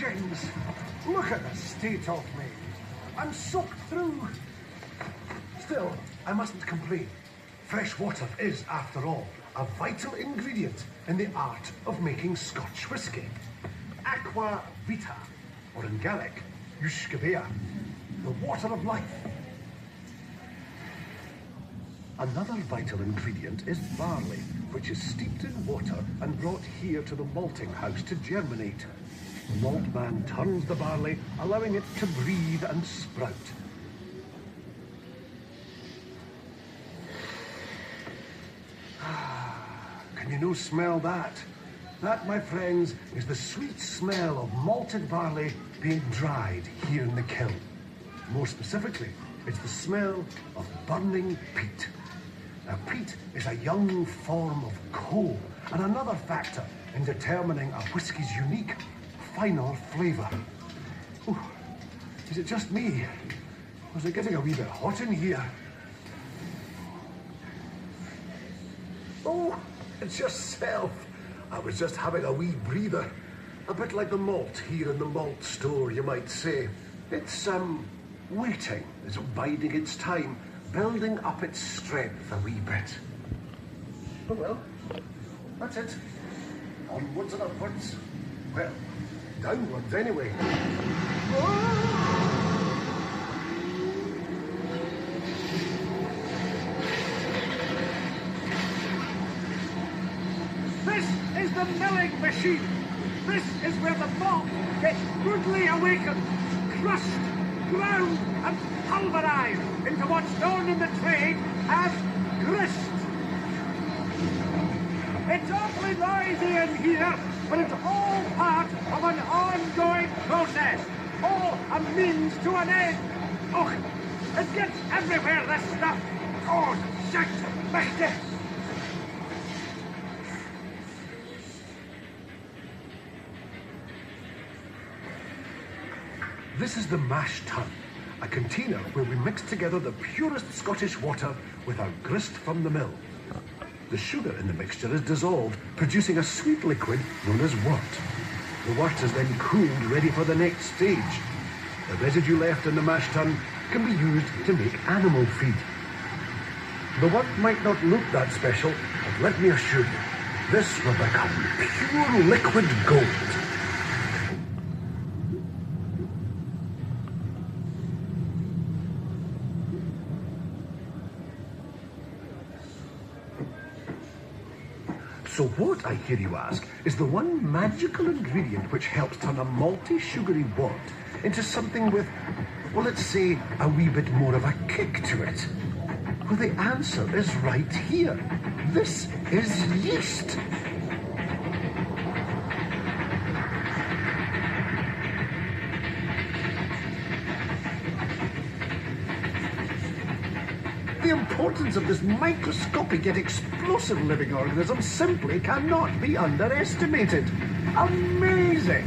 James, look at the state of me. I'm soaked through. Still, I mustn't complain. Fresh water is, after all, a vital ingredient in the art of making Scotch whisky. Aqua vita, or in Gaelic, Ushkabea, the water of life. Another vital ingredient is barley, which is steeped in water and brought here to the malting house to germinate. The malt man turns the barley, allowing it to breathe and sprout. Can you no smell that? That, my friends, is the sweet smell of malted barley being dried here in the kiln. More specifically, it's the smell of burning peat. Now, peat is a young form of coal and another factor in determining a whisky's unique, final flavour. Is it just me? Or is it getting a wee bit hot in here? Oh, it's yourself. I was just having a wee breather. A bit like the malt here in the malt store, you might say. It's, waiting. It's biding its time, building up its strength a wee bit. Oh well, that's it. Onwards and upwards. Well, downwards anyway. This is the milling machine. This is where the malt gets rudely awakened, crushed, ground and pulverized into what's known in the trade as grist. It's awfully noisy in here, but it's all part of an ongoing process, all a means to an end. Oh, it gets everywhere, this stuff. Oh, shit, mächtig. This is the mash tun, a container where we mix together the purest Scottish water with our grist from the mill. The sugar in the mixture is dissolved, producing a sweet liquid known as wort. The wort is then cooled, ready for the next stage. The residue left in the mash tun can be used to make animal feed. The wort might not look that special, but let me assure you, this will become pure liquid gold. So what, I hear you ask, is the one magical ingredient which helps turn a malty, sugary wort into something with, well, let's say, a wee bit more of a kick to it? Well, the answer is right here. This is yeast. The importance of this microscopic yet explosive living organism simply cannot be underestimated. Amazing!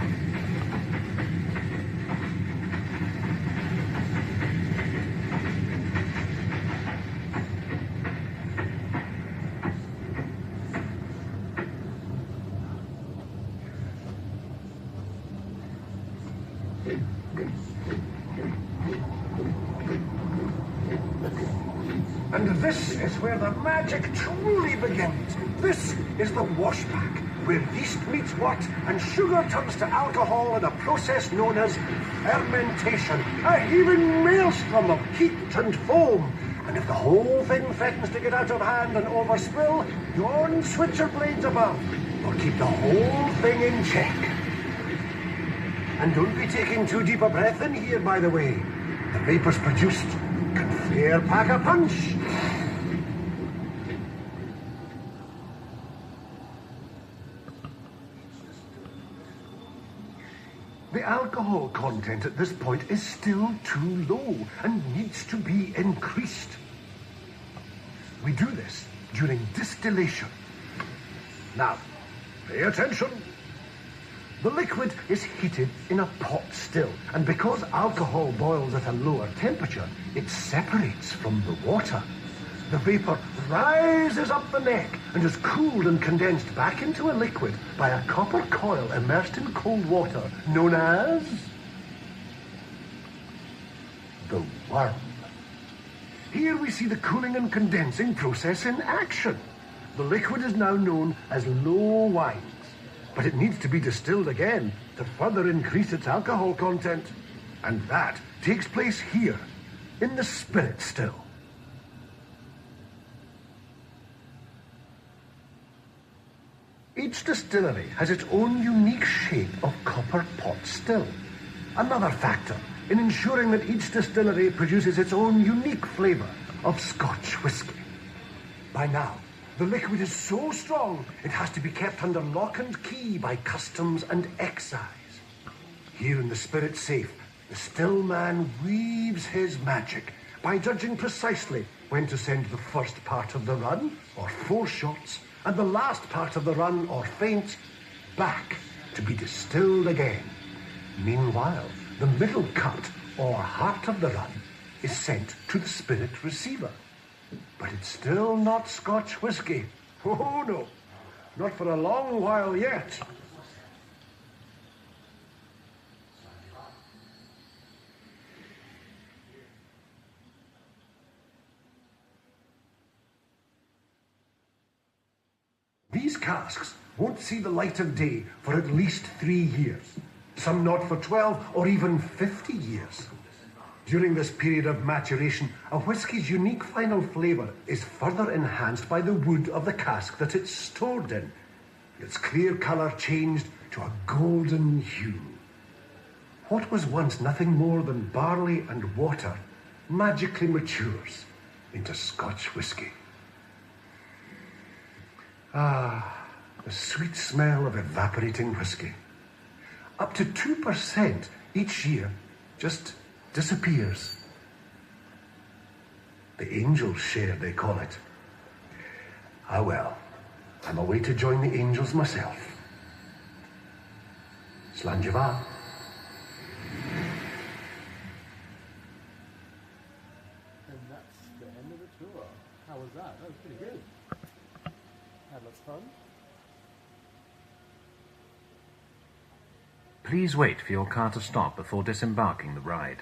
And this is where the magic truly begins. This is the washback, where yeast meets wort and sugar turns to alcohol in a process known as fermentation, a heaving maelstrom of heat and foam. And if the whole thing threatens to get out of hand and overspill, don't switch your blades above, or keep the whole thing in check. And don't be taking too deep a breath in here, by the way. The vapours produced can fair pack a punch. The alcohol content at this point is still too low and needs to be increased. We do this during distillation. Now, pay attention. The liquid is heated in a pot still, and because alcohol boils at a lower temperature, it separates from the water. The vapor rises up the neck and is cooled and condensed back into a liquid by a copper coil immersed in cold water, known as the worm. Here we see the cooling and condensing process in action. The liquid is now known as low wines, but it needs to be distilled again to further increase its alcohol content. And that takes place here, in the spirit still. Each distillery has its own unique shape of copper pot still. Another factor in ensuring that each distillery produces its own unique flavour of Scotch whisky. By now, the liquid is so strong it has to be kept under lock and key by customs and excise. Here in the spirit safe, the still man weaves his magic by judging precisely when to send the first part of the run, or 4 shots, and the last part of the run, or feint, back to be distilled again. Meanwhile, the middle cut, or heart of the run, is sent to the spirit receiver. But it's still not Scotch whisky. Oh no, not for a long while yet. These casks won't see the light of day for at least 3 years, some not for 12 or even 50 years. During this period of maturation, a whisky's unique final flavour is further enhanced by the wood of the cask that it's stored in. Its clear colour changed to a golden hue. What was once nothing more than barley and water magically matures into Scotch whisky. Ah, the sweet smell of evaporating whisky. Up to 2% each year just disappears. The angel's share, they call it. Ah well, I'm away to join the angels myself. Slanjava. And that's the end of the tour. How was that? That was pretty good. Had lots of fun. Please wait for your car to stop before disembarking the ride.